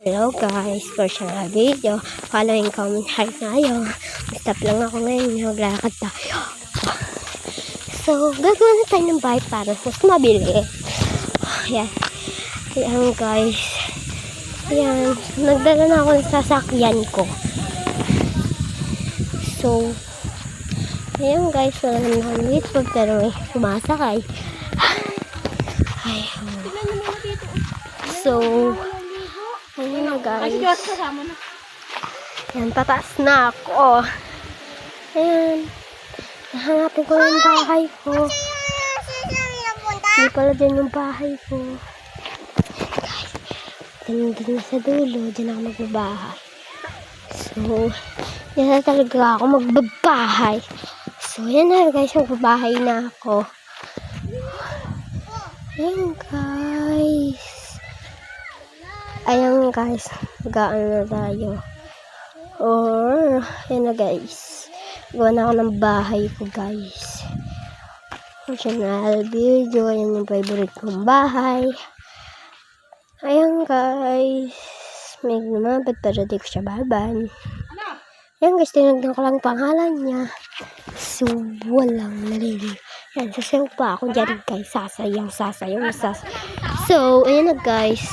Hello guys, for sa video, following comment heart tayo. Stop lang ako ngayon, maglakad tayo. So, gagawa na tayo ng bahay para mas mabili. Yan. Yan guys. Yan. Nagdala na ako ng sasakyan ko. So, ayan guys, wala naman dito pero may sumasakay. Ay, so, ayan na guys. Ayan, pataas na ako. Ayan. Nahanapin ko yung bahay ko. Hindi pala dyan yung bahay ko. Guys, dyan na sa dulo. Dyan ako magbabahay. So, yan na talaga ako magbabahay. So, yan na guys. Magbabahay na ako. Ayan guys. Ayan guys, gaan na tayo. Or, yan na guys. Gawa na ako ng bahay ko guys. Channel video, ayan yung favorite kong bahay. Ayan guys. May lumabad pero di ko siya baban. Ayan guys, tinagnan ko lang pangalan niya. So, walang nalili. Ayan, sasayaw pa ako dyan guys. Sasayaw. So, ayan na guys.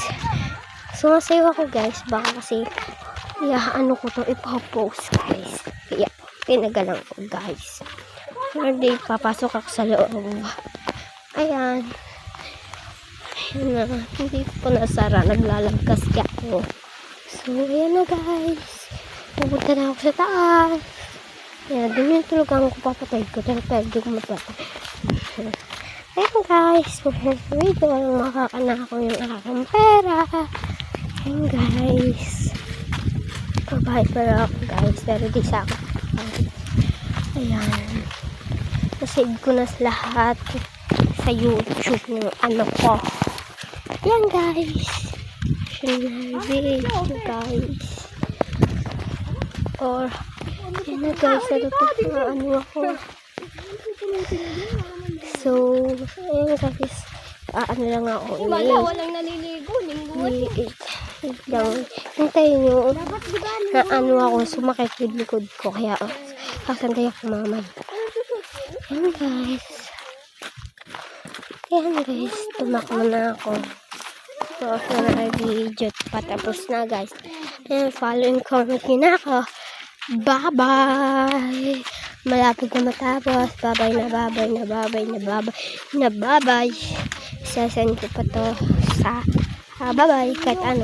Sumasayaw ako guys, baka kasi ano ko to ipopost guys. Kaya pinagalang ko guys. Hindi papasok ako sa loob. Ayan. Ayan na. Hindi ko nasara. Naglalagkas ka ako. So ayan na guys. Pupunta na ako sa taas. Ayan. Doon yung tulugan ko papatay ko. Pero hindi ko mapatay. Ayan guys. Video lang makakana ko yung aking pera. Ayan guys. Babahay pala ako guys. Pero di sa ako. Ayan. Nasave ko na lahat sa YouTube ng ano ko. Ayan guys. Video guys. Or ayan na guys. Natutog na ano ako. So ayan guys. Ano lang ako. Walang naliligo. Hintayin nyo na ano ako sumakit with likod ko kaya kakantay ako mamay. Ayan guys tumakbo na ako. So na video patapos na guys. Ayan, following comment nyo na ako. Bye bye. Malapit na matapos. Bye bye. Sasend ko pa to sa bye bye kahit ano.